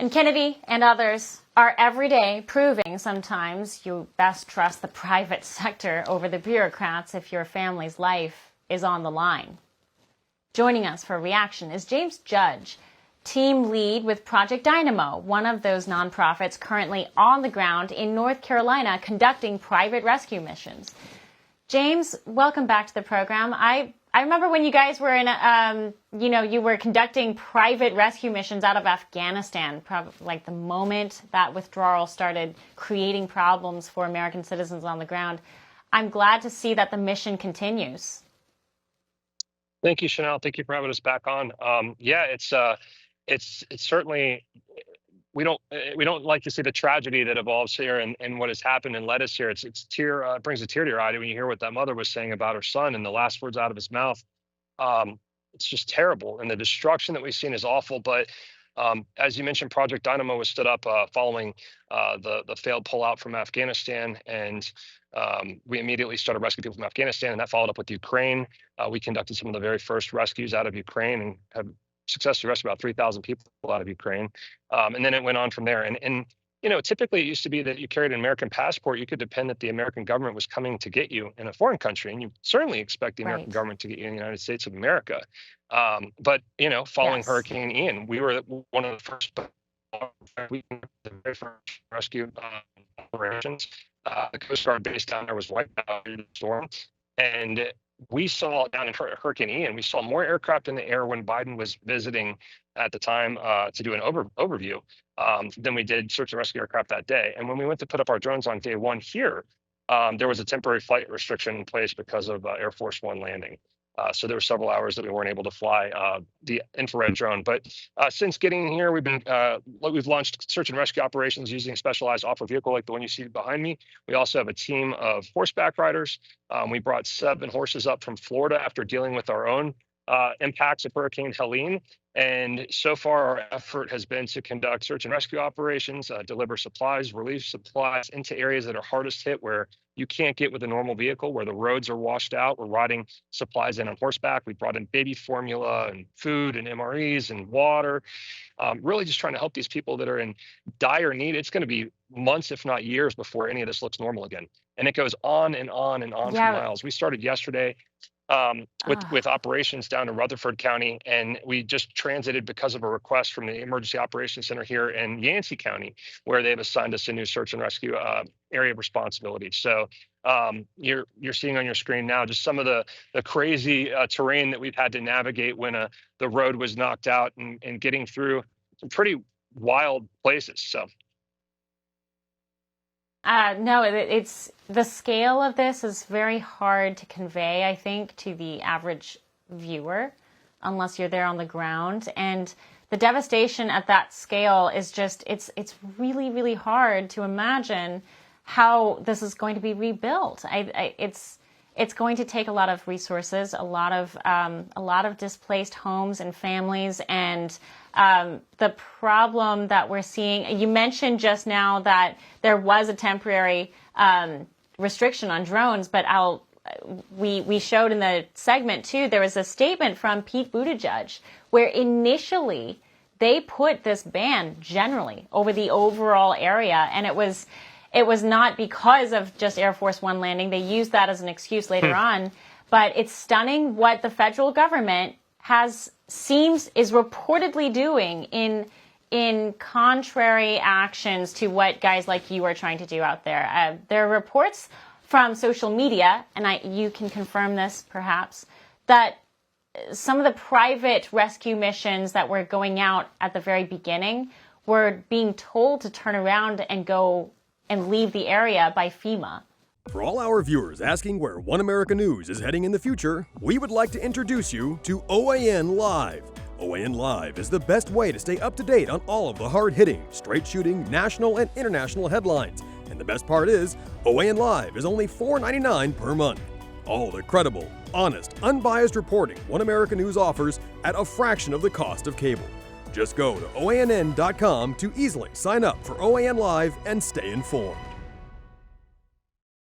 And Kennedy and others are every day proving sometimes you best trust the private sector over the bureaucrats if your family's life is on the line. Joining us for a reaction is James Judge, team lead with Project Dynamo, one of those nonprofits currently on the ground in North Carolina conducting private rescue missions. James, welcome back to the program. I remember when you guys were in, you were conducting private rescue missions out of Afghanistan, like the moment that withdrawal started creating problems for American citizens on the ground. I'm glad to see that the mission continues. Thank you, Chanel. Thank you for having us back on. It's certainly, we don't like to see the tragedy that evolves here and what has happened and led us here. It brings a tear to your eye when you hear what that mother was saying about her son and the last words out of his mouth. It's just terrible, and the destruction that we've seen is awful. But as you mentioned, Project Dynamo was stood up following the failed pullout from Afghanistan, and we immediately started rescuing people from Afghanistan, and that followed up with Ukraine. We conducted some of the very first rescues out of Ukraine and have successfully rescued about 3,000 people out of Ukraine. And then it went on from there. And typically it used to be that you carried an American passport. You could depend that the American government was coming to get you in a foreign country. And you certainly expect the American government to get you in the United States of America. But following Hurricane Ian, we were one of the first, rescue operations. The Coast Guard base down there was wiped out in the storm. And we saw down in Hurricane Ian, we saw more aircraft in the air when Biden was visiting at the time to do an overview than we did search and rescue aircraft that day. And when we went to put up our drones on day one here, there was a temporary flight restriction in place because of Air Force One landing. So there were several hours that we weren't able to fly the infrared drone. But since getting here, we've launched search and rescue operations using a specialized off-road vehicle like the one you see behind me. We also have a team of horseback riders. We brought 7 horses up from Florida after dealing with our own impacts of Hurricane Helene. And so far, our effort has been to conduct search and rescue operations, deliver supplies, relief supplies into areas that are hardest hit where you can't get with a normal vehicle, where the roads are washed out. We're riding supplies in on horseback. We brought in baby formula and food and MREs and water, really just trying to help these people that are in dire need. It's going to be months, if not years, before any of this looks normal again. And it goes on and on and on for miles. We started yesterday with operations down in Rutherford County, and we just transited because of a request from the Emergency Operations Center here in Yancey County, where they've assigned us a new search and rescue area of responsibility. So you're seeing on your screen now just some of the crazy terrain that we've had to navigate when the road was knocked out and getting through some pretty wild places. So. No, it's the scale of this is very hard to convey, I think, to the average viewer, unless you're there on the ground. And the devastation at that scale is just, it's really, really hard to imagine how this is going to be rebuilt. It's going to take a lot of resources, a lot of displaced homes and families, and the problem that we're seeing. You mentioned just now that there was a temporary restriction on drones, but we showed in the segment too. There was a statement from Pete Buttigieg where initially they put this ban generally over the overall area, and it was not because of just Air Force One landing. They used that as an excuse later on. But it's stunning what the federal government is reportedly doing in contrary actions to what guys like you are trying to do out there. There are reports from social media, and you can confirm this perhaps, that some of the private rescue missions that were going out at the very beginning were being told to turn around and go and leave the area by FEMA. For all our viewers asking where One America News is heading in the future, we would like to introduce you to OAN Live. OAN Live is the best way to stay up to date on all of the hard-hitting, straight-shooting, national and international headlines. And the best part is, OAN Live is only $4.99 per month. All the credible, honest, unbiased reporting One America News offers at a fraction of the cost of cable. Just go to OANN.com to easily sign up for OAN Live and stay informed.